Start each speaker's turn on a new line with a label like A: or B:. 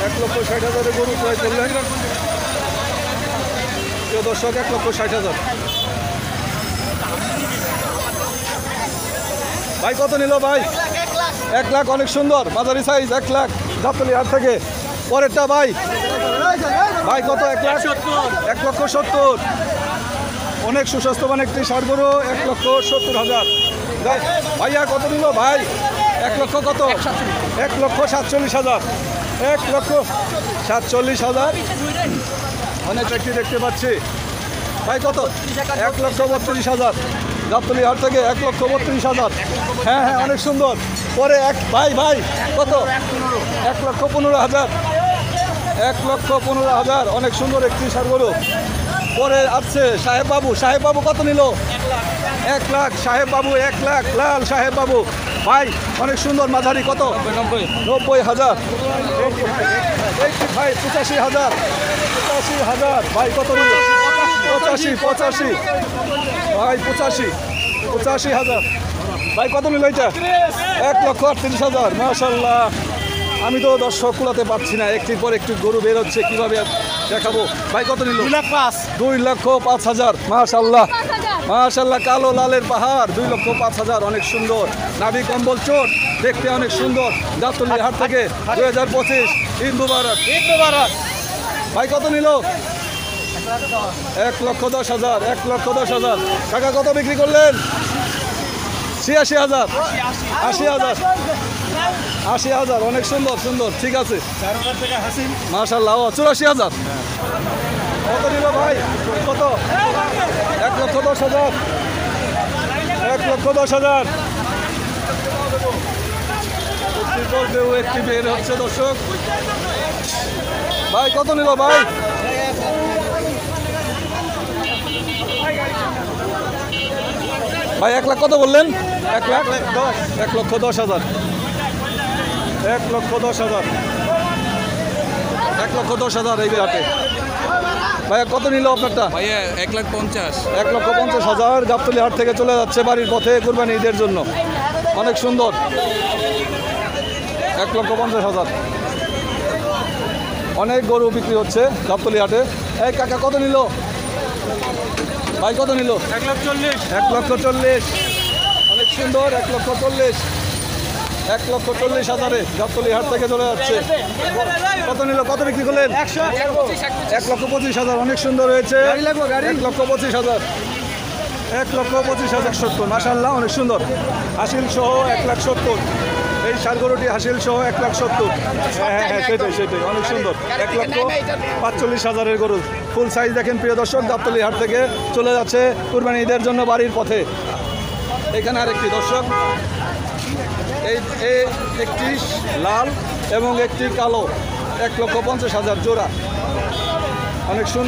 A: 1,60,000 গরু ক্রয় করলেন প্রিয় দর্শক, 1,60,000। ভাই কত নিল ভাই? 1 লাখ, অনেক সুন্দর মাঝারি সাইজ, 1 লাখ গাবতলী হাট থেকে। পরেরটা ভাই, ভাই কত? 1 লাখ, 1,70,000। অনেক সুস্বাস্থ্যবান একটি ষাঁড় গরু, 1,70,000। ভাইয়া কত নিল ভাই? 1 লক্ষ কত? 1,47,000। 1,47,000। অনেক একটি দেখতে পাচ্ছি। ভাই কত? 1,32,000। গাবতলী হাট থেকে 1,32,000। হ্যাঁ হ্যাঁ, অনেক সুন্দর। পরে ভাই কত? 1,15,000। 1,15,000। অনেক সুন্দর একটি ষাঁড় গরু। পরে আসছে সাহেব বাবু। সাহেব বাবু কত নিল? 1 লাখ। সাহেব বাবু 1 লাখ, লাল সাহেব বাবু। ভাই অনেক সুন্দর মাঝারি, কত? 90,000। ভাই 85,000। 85,000। ভাই কত নিল? 85। ভাই 85,000। ভাই কত নিল এটা? 1,38,000। মাশাআল্লাহ, আমি তো দর্শক কুলাতে পারছি না, একটির পর একটি গরু বের হচ্ছে, কিভাবে দেখাবো। ভাই কত নিল? 2,05,000। মাশাআল্লাহ মাশাআল্লাহ, কালো লালের পাহাড়, 2,05,000। অনেক সুন্দর, নাভি কম্বল চোট, দেখতে অনেক সুন্দর। গাবতলী হাট থেকে 2025। ঈদ মুবারক। ভাই কত নিল? 1,10,000। 1,10,000। টাকা কত বিক্রি করলেন? 86,000। 80,000। অনেক সুন্দর সুন্দর, ঠিক আছে মাশাআল্লাহ। 84,000। কত নিল ভাই? কত? 1,10,000। 1,10,000। একটি বের হচ্ছে দর্শক। ভাই কত নিল ভাই? ভাই 1 লাখ কত বললেন? 1 লাখ 10। 1,10,000। 1,10,000। 1,10,000 এই হাটে। ভাইয়া কত নিল আপনারটা?
B: ভাইয়া 1,50,000।
A: 1,50,000। গাবতলী হাট থেকে চলে যাচ্ছে বাড়ির পথে কুরবানি ঈদের জন্য। অনেক সুন্দর। 1,50,000। অনেক গরু বিক্রি হচ্ছে গাবতলী হাটে। এই কাকা কত নিল? ভাই কত নিল?
B: 1,40,000।
A: 1,40,000। অনেক সুন্দর, 1,40,000। 1,40,000 গাবতলী হাট থেকে চলে যাচ্ছে। কত নিল? কত বিক্রি করলেন? 1,25,000। অনেক সুন্দর হয়েছে। 1,25,000। 1,25,000। 70। মাশাআল্লাহ, অনেক সুন্দর। হাসিল সহ 1,70,000। এই ষাঁড় গরুটি হাসিল সহ 1,70,000। হ্যাঁ হ্যাঁ, সেটাই অনেক সুন্দর। 1,45,000 গরু, ফুল সাইজ দেখেন প্রিয় দর্শক। গাবতলী হাট থেকে চলে যাচ্ছে কুরবানি ঈদের জন্য বাড়ির পথে। এখানে আরেকটি দর্শক, এই একটি লাল এবং একটি কালো, 1,50,000 জোড়া। অনেক সুন্দর।